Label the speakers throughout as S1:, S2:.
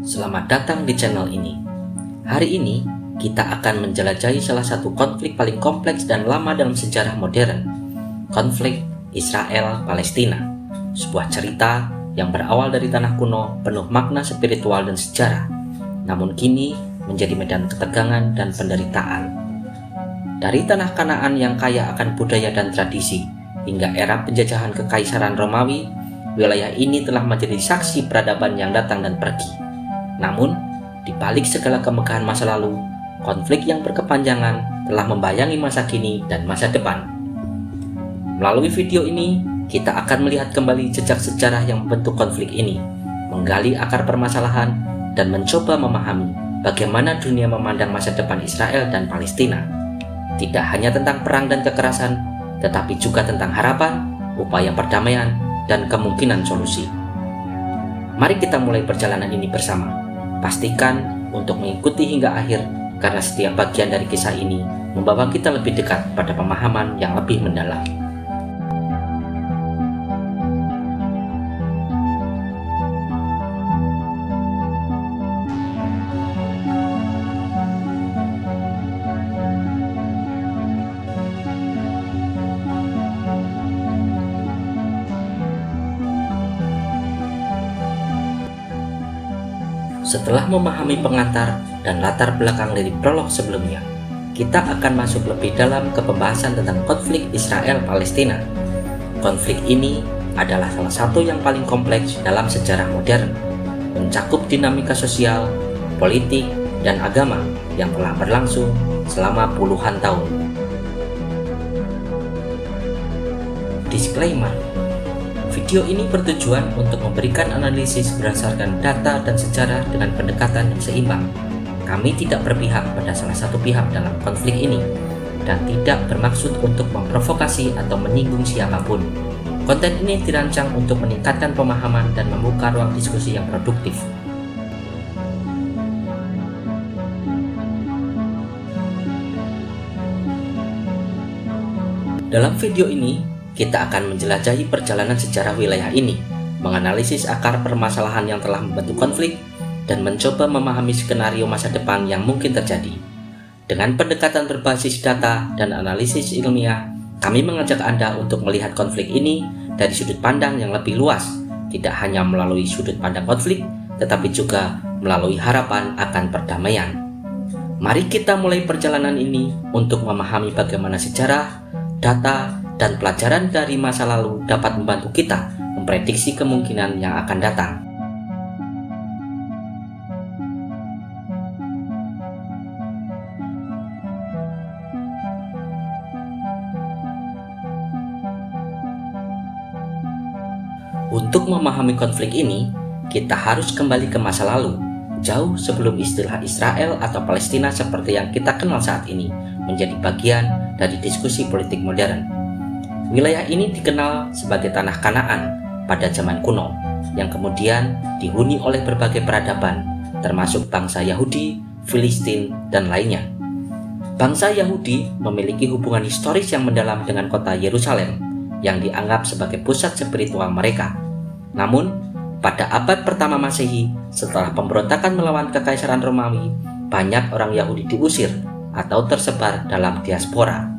S1: Selamat datang di channel ini. Hari ini kita akan menjelajahi salah satu konflik paling kompleks dan lama dalam sejarah modern, konflik Israel-Palestina. Sebuah cerita yang berawal dari tanah kuno penuh makna spiritual dan sejarah, namun kini menjadi medan ketegangan dan penderitaan. Dari tanah Kanaan yang kaya akan budaya dan tradisi, hingga era penjajahan Kekaisaran Romawi, wilayah ini telah menjadi saksi peradaban yang datang dan pergi. Namun, di balik segala kemegahan masa lalu, konflik yang berkepanjangan telah membayangi masa kini dan masa depan. Melalui video ini, kita akan melihat kembali jejak sejarah yang membentuk konflik ini, menggali akar permasalahan, dan mencoba memahami bagaimana dunia memandang masa depan Israel dan Palestina. Tidak hanya tentang perang dan kekerasan, tetapi juga tentang harapan, upaya perdamaian, dan kemungkinan solusi. Mari kita mulai perjalanan ini bersama. Pastikan untuk mengikuti hingga akhir, karena setiap bagian dari kisah ini membawa kita lebih dekat pada pemahaman yang lebih mendalam. Setelah memahami pengantar dan latar belakang dari prolog sebelumnya, kita akan masuk lebih dalam ke pembahasan tentang konflik Israel-Palestina. Konflik ini adalah salah satu yang paling kompleks dalam sejarah modern, mencakup dinamika sosial, politik, dan agama yang telah berlangsung selama puluhan tahun. Disclaimer: video ini bertujuan untuk memberikan analisis berdasarkan data dan sejarah dengan pendekatan yang seimbang. Kami tidak berpihak pada salah satu pihak dalam konflik ini dan tidak bermaksud untuk memprovokasi atau menyinggung siapapun. Konten ini dirancang untuk meningkatkan pemahaman dan membuka ruang diskusi yang produktif. Dalam video ini, kita akan menjelajahi perjalanan sejarah wilayah ini, menganalisis akar permasalahan yang telah membentuk konflik, dan mencoba memahami skenario masa depan yang mungkin terjadi. Dengan pendekatan berbasis data dan analisis ilmiah, kami mengajak Anda untuk melihat konflik ini dari sudut pandang yang lebih luas, tidak hanya melalui sudut pandang konflik, tetapi juga melalui harapan akan perdamaian. Mari kita mulai perjalanan ini untuk memahami bagaimana sejarah, data, dan pelajaran dari masa lalu dapat membantu kita memprediksi kemungkinan yang akan datang. Untuk memahami konflik ini, kita harus kembali ke masa lalu, jauh sebelum istilah Israel atau Palestina seperti yang kita kenal saat ini menjadi bagian dari diskusi politik modern. Wilayah ini dikenal sebagai tanah Kanaan pada zaman kuno, yang kemudian dihuni oleh berbagai peradaban, termasuk bangsa Yahudi, Filistin, dan lainnya. Bangsa Yahudi memiliki hubungan historis yang mendalam dengan kota Yerusalem, yang dianggap sebagai pusat spiritual mereka. Namun, pada abad pertama Masehi, setelah pemberontakan melawan Kekaisaran Romawi, banyak orang Yahudi diusir atau tersebar dalam diaspora.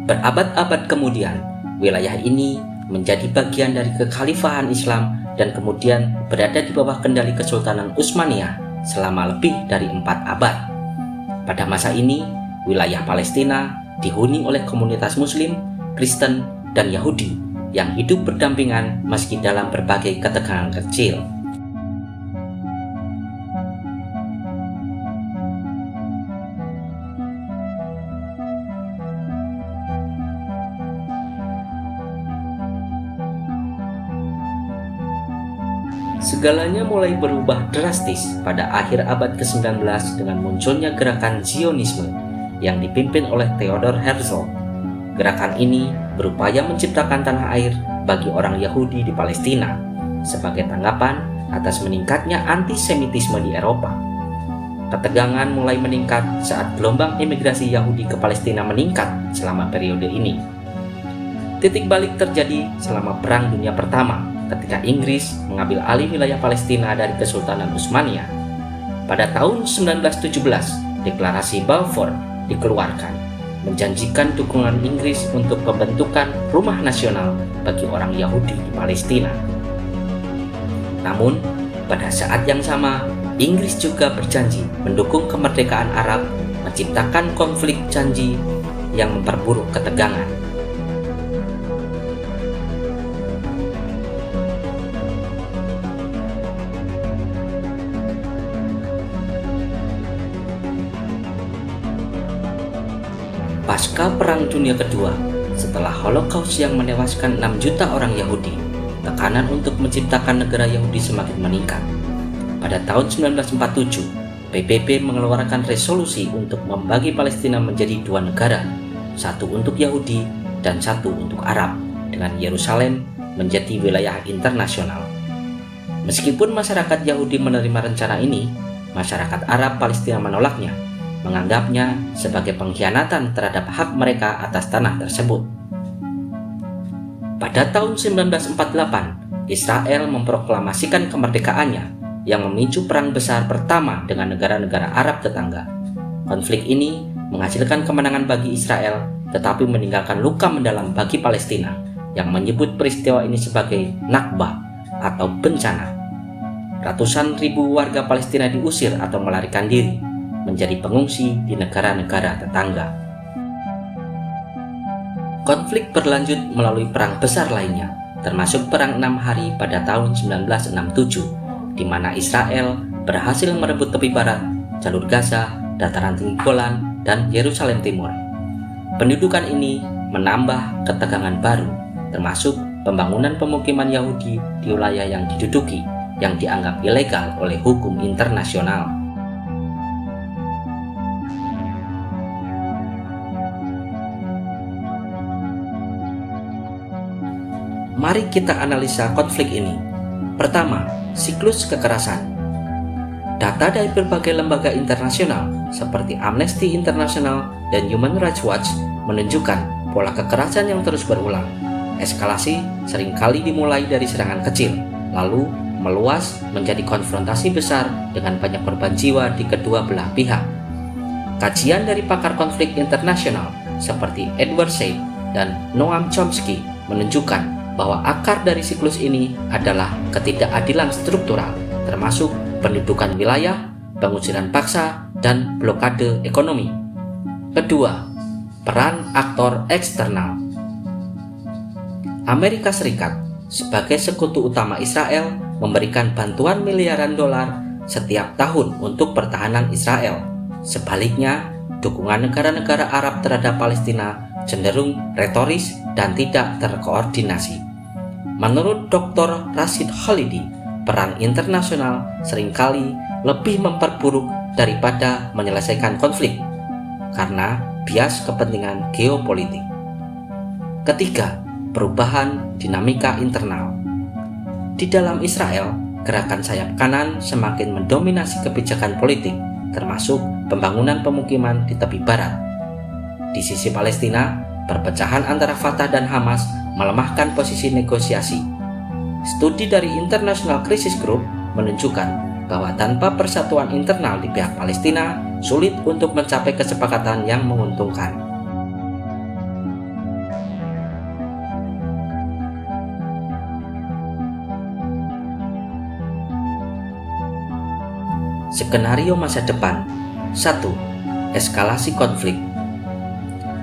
S1: Berabad-abad kemudian, wilayah ini menjadi bagian dari kekhalifahan Islam dan kemudian berada di bawah kendali Kesultanan Utsmaniyah selama lebih dari 4 abad. Pada masa ini, wilayah Palestina dihuni oleh komunitas Muslim, Kristen, dan Yahudi yang hidup berdampingan meski dalam berbagai ketegangan kecil. Segalanya mulai berubah drastis pada akhir abad ke-19 dengan munculnya gerakan Zionisme yang dipimpin oleh Theodor Herzl. Gerakan ini berupaya menciptakan tanah air bagi orang Yahudi di Palestina sebagai tanggapan atas meningkatnya antisemitisme di Eropa. Ketegangan mulai meningkat saat gelombang imigrasi Yahudi ke Palestina meningkat selama periode ini. Titik balik terjadi selama Perang Dunia Pertama ketika Inggris mengambil alih wilayah Palestina dari Kesultanan Utsmaniyah. Pada tahun 1917, Deklarasi Balfour dikeluarkan, menjanjikan dukungan Inggris untuk pembentukan rumah nasional bagi orang Yahudi di Palestina. Namun, pada saat yang sama, Inggris juga berjanji mendukung kemerdekaan Arab, menciptakan konflik janji yang memperburuk ketegangan. Pasca Perang Dunia Kedua, setelah Holocaust yang menewaskan 6 juta orang Yahudi, tekanan untuk menciptakan negara Yahudi semakin meningkat. Pada tahun 1947, PBB mengeluarkan resolusi untuk membagi Palestina menjadi 2 negara, satu untuk Yahudi dan satu untuk Arab, dengan Yerusalem menjadi wilayah internasional. Meskipun masyarakat Yahudi menerima rencana ini, masyarakat Arab Palestina menolaknya, menganggapnya sebagai pengkhianatan terhadap hak mereka atas tanah tersebut. Pada tahun 1948, Israel memproklamasikan kemerdekaannya yang memicu perang besar pertama dengan negara-negara Arab tetangga. Konflik ini menghasilkan kemenangan bagi Israel, tetapi meninggalkan luka mendalam bagi Palestina, yang menyebut peristiwa ini sebagai Nakbah atau bencana. Ratusan ribu warga Palestina diusir atau melarikan diri, menjadi pengungsi di negara-negara tetangga. Konflik berlanjut melalui perang besar lainnya, termasuk Perang 6 Hari pada tahun 1967, di mana Israel berhasil merebut tepi barat, jalur Gaza, dataran tinggi Golan, dan Yerusalem Timur. Pendudukan ini menambah ketegangan baru, termasuk pembangunan pemukiman Yahudi di wilayah yang diduduki, yang dianggap ilegal oleh hukum internasional. Mari kita analisa konflik ini. Pertama, siklus kekerasan. Data dari berbagai lembaga internasional seperti Amnesty International dan Human Rights Watch menunjukkan pola kekerasan yang terus berulang. Eskalasi seringkali dimulai dari serangan kecil, lalu meluas menjadi konfrontasi besar dengan banyak korban jiwa di kedua belah pihak. Kajian dari pakar konflik internasional seperti Edward Said dan Noam Chomsky menunjukkan bahwa akar dari siklus ini adalah ketidakadilan struktural, termasuk pendudukan wilayah, pengusiran paksa, dan blokade ekonomi. Kedua, peran aktor eksternal. Amerika Serikat sebagai sekutu utama Israel memberikan bantuan miliaran dolar setiap tahun untuk pertahanan Israel. Sebaliknya, dukungan negara-negara Arab terhadap Palestina cenderung retoris dan tidak terkoordinasi. Menurut Dr. Rashid Khalidi, peran internasional seringkali lebih memperburuk daripada menyelesaikan konflik karena bias kepentingan geopolitik. Ketiga, perubahan dinamika internal. Di dalam Israel, gerakan sayap kanan semakin mendominasi kebijakan politik, termasuk pembangunan pemukiman di tepi barat. Di sisi Palestina, perpecahan antara Fatah dan Hamas melemahkan posisi negosiasi. Studi dari International Crisis Group menunjukkan bahwa tanpa persatuan internal di pihak Palestina, sulit untuk mencapai kesepakatan yang menguntungkan. Skenario masa depan. 1. Eskalasi konflik.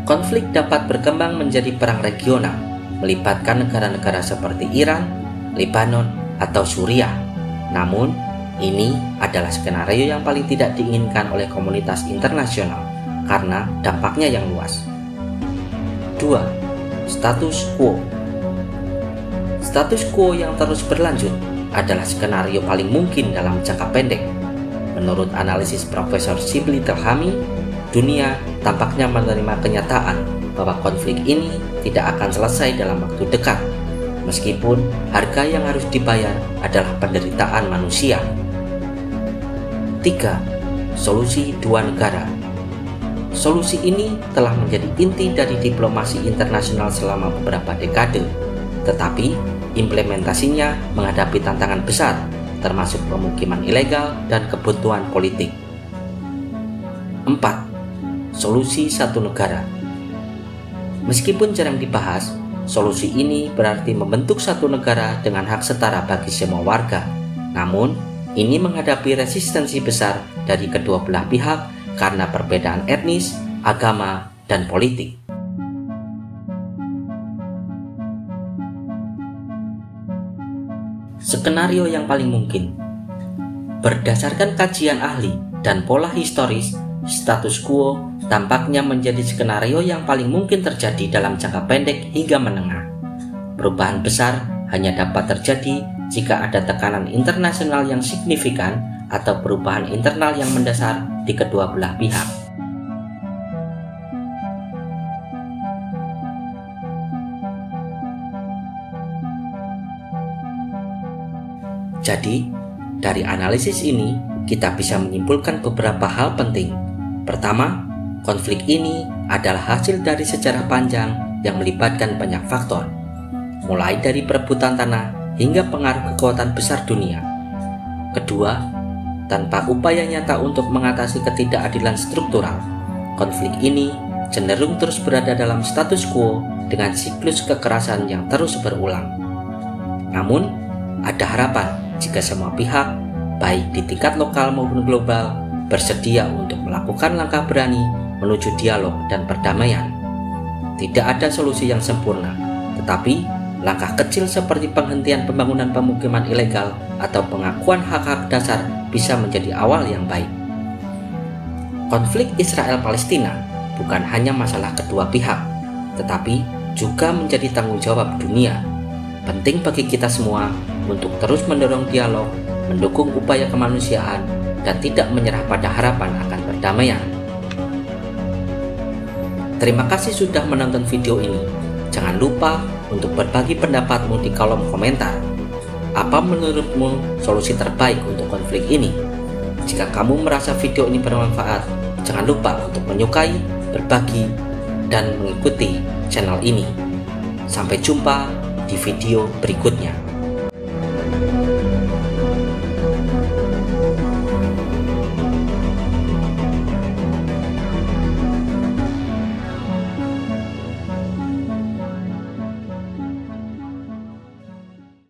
S1: Konflik dapat berkembang menjadi perang regional, melibatkan negara-negara seperti Iran, Lebanon, atau Suriah. Namun, ini adalah skenario yang paling tidak diinginkan oleh komunitas internasional karena dampaknya yang luas. 2. Status quo. Status quo yang terus berlanjut adalah skenario paling mungkin dalam jangka pendek. Menurut analisis Profesor Shibli Telhami, dunia tampaknya menerima kenyataan bahwa konflik ini tidak akan selesai dalam waktu dekat, meskipun harga yang harus dibayar adalah penderitaan manusia. 3. Solusi dua negara. Solusi ini telah menjadi inti dari diplomasi internasional selama beberapa dekade, tetapi implementasinya menghadapi tantangan besar, termasuk pemukiman ilegal dan kebutuhan politik. 4. Solusi satu negara. Meskipun jarang dibahas, solusi ini berarti membentuk satu negara dengan hak setara bagi semua warga. Namun, ini menghadapi resistensi besar dari kedua belah pihak karena perbedaan etnis, agama, dan politik. Skenario yang paling mungkin. Berdasarkan kajian ahli dan pola historis, status quo tampaknya menjadi skenario yang paling mungkin terjadi dalam jangka pendek hingga menengah. Perubahan besar hanya dapat terjadi jika ada tekanan internasional yang signifikan atau perubahan internal yang mendasar di kedua belah pihak. Jadi, dari analisis ini, kita bisa menyimpulkan beberapa hal penting. Pertama, konflik ini adalah hasil dari sejarah panjang yang melibatkan banyak faktor, mulai dari perebutan tanah hingga pengaruh kekuatan besar dunia. Kedua, tanpa upaya nyata untuk mengatasi ketidakadilan struktural, konflik ini cenderung terus berada dalam status quo dengan siklus kekerasan yang terus berulang. Namun, ada harapan jika semua pihak, baik di tingkat lokal maupun global, bersedia untuk melakukan langkah berani menuju dialog dan perdamaian. Tidak ada solusi yang sempurna, tetapi langkah kecil seperti penghentian pembangunan pemukiman ilegal atau pengakuan hak-hak dasar bisa menjadi awal yang baik. Konflik Israel-Palestina bukan hanya masalah kedua pihak, tetapi juga menjadi tanggung jawab dunia. Penting bagi kita semua untuk terus mendorong dialog, mendukung upaya kemanusiaan, dan tidak menyerah pada harapan akan perdamaian. Terima kasih sudah menonton video ini. Jangan lupa untuk berbagi pendapatmu di kolom komentar. Apa menurutmu solusi terbaik untuk konflik ini? Jika kamu merasa video ini bermanfaat, jangan lupa untuk menyukai, berbagi, dan mengikuti channel ini. Sampai jumpa di video berikutnya.